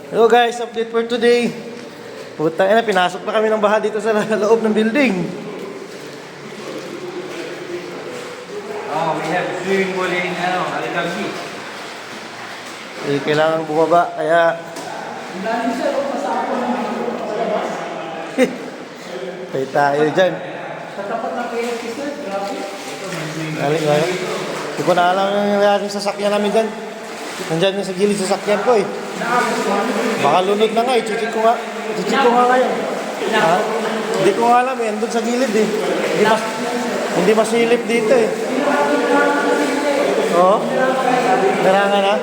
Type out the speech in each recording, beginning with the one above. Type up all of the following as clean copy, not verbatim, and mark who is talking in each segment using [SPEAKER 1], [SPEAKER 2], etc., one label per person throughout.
[SPEAKER 1] Hello guys, update for today. Puta na, pinasok na kami ng baha dito sa loob ng building.
[SPEAKER 2] Oh, we have swimming pool in Alicante.
[SPEAKER 1] Kailangan bumaba, kaya... Tayo tayo dyan. Hindi ko na alam yung nangyari sa sasakyan namin dyan. Nandyan yung sa gilid sa sasakyan ko eh. Baka lunod na nga eh. Chichik ko nga ngayon. Ha? Hindi ko nga alam eh. Andun sa gilid eh. Hindi masilip dito eh. Oo. Narangan ha.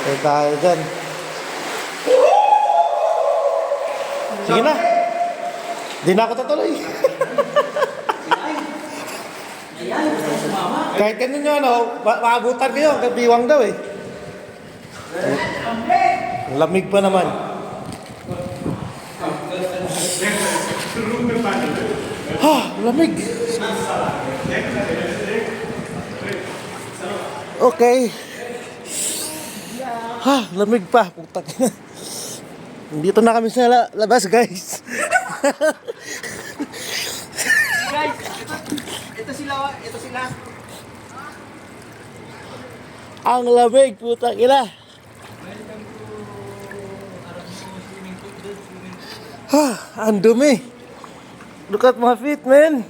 [SPEAKER 1] Tayo tayo dyan. Sige na. Di na ako tutuloy. Kahit ganun nyo, ano, maabutan kayo. Kabiwang daw eh. Lamig pa naman. Ha, lamig. Okay. Ha, lamig pa. Putang ina. Dito na kami sa labas, guys.
[SPEAKER 2] Guys, ito sila.
[SPEAKER 1] Ang lamig, putang ina. Ha, ang dumi. Look at my feet, man.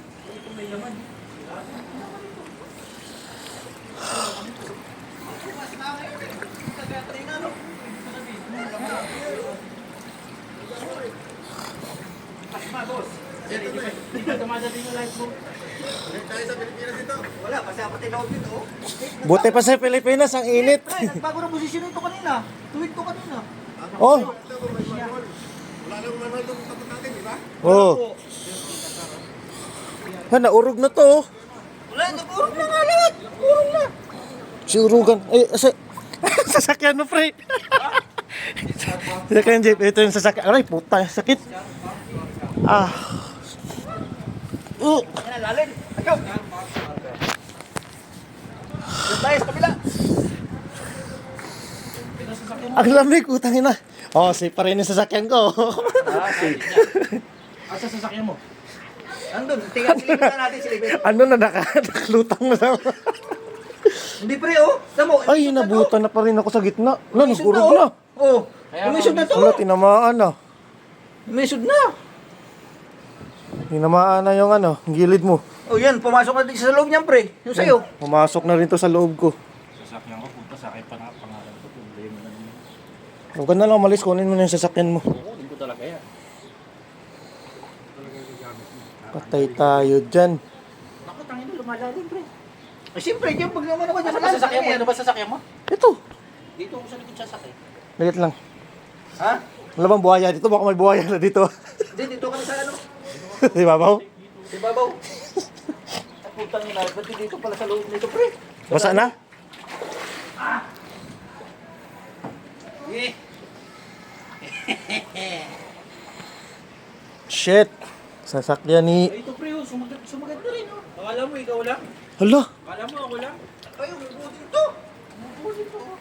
[SPEAKER 2] Wala, kasi ako tinawag dito.
[SPEAKER 1] Buti pa sa Pilipinas, ang init.
[SPEAKER 2] Ay, nagbago ng posisyon ito kanina. Tuwid to kanina.
[SPEAKER 1] Oh.
[SPEAKER 3] Wala nang manual doon tapos natin, di ba?
[SPEAKER 1] Oh. Ha, naurog na to.
[SPEAKER 2] Wala, nag-urong na nga lahat. Urong na.
[SPEAKER 1] Siurugan. Ay, sasakyan mo, pre. Sasakyan, Jeep. Ito yung sasakyan. Aray, puta, sakit. Ah.
[SPEAKER 2] Yan, lalim. Ayaw. Yung tayo sa kabila.
[SPEAKER 1] Ang lamig, utang ina. Oh, safe pa rin yung sasakyan ko.
[SPEAKER 2] Asa sasakyan mo? Andun, tingnan silibutan natin silibutan.
[SPEAKER 1] Ano na, nakalutang na lang.
[SPEAKER 2] Hindi pre, oh. Tamo,
[SPEAKER 1] Ay, nabutan na pa rin ako sa gitna. Wala, nag-urog na.
[SPEAKER 2] Oh, umisod na to.
[SPEAKER 1] Wala, tinamaan na.
[SPEAKER 2] Umisod na.
[SPEAKER 1] Tinamaan na yung ano, gilid mo.
[SPEAKER 2] Oh, yan, pumasok na din sa loob niyan pre. Yung sa'yo.
[SPEAKER 1] Pumasok na rin to sa loob ko.
[SPEAKER 4] Sasakyan ko, punta sa akin pangalan ko, problema na naman.
[SPEAKER 1] Huwag ka na lang umalis, kunin mo na yung sasakyan mo.
[SPEAKER 4] Kukunin ko talaga yan.
[SPEAKER 1] Patay tayo dyan.
[SPEAKER 4] Naku, tangin na, lumalalim, pre.
[SPEAKER 2] Eh, siyempre, diyan pag naman ako
[SPEAKER 4] Ano ba sasakyan mo? Ano ba sasakyan mo?
[SPEAKER 1] Ito.
[SPEAKER 4] Dito ako sa likod sasakyan.
[SPEAKER 1] Ligit lang.
[SPEAKER 2] Ha?
[SPEAKER 1] Wala bang buhaya dito? Baka may buhaya na dito.
[SPEAKER 2] Hindi, dito ka na sa ano?
[SPEAKER 1] Di ba, Baw?
[SPEAKER 2] Di babaw. At putang ina, ba't dito pala sa loob nito pre?
[SPEAKER 1] Basa na? Shit. Sasakyan ni...
[SPEAKER 4] Ay, ito pre, oh, sumagat na rin, oh. Akala mo, ikaw lang?
[SPEAKER 1] Hala.
[SPEAKER 4] Akala mo, ako lang?
[SPEAKER 2] Ayun, buti ito.
[SPEAKER 4] Bubusin ko.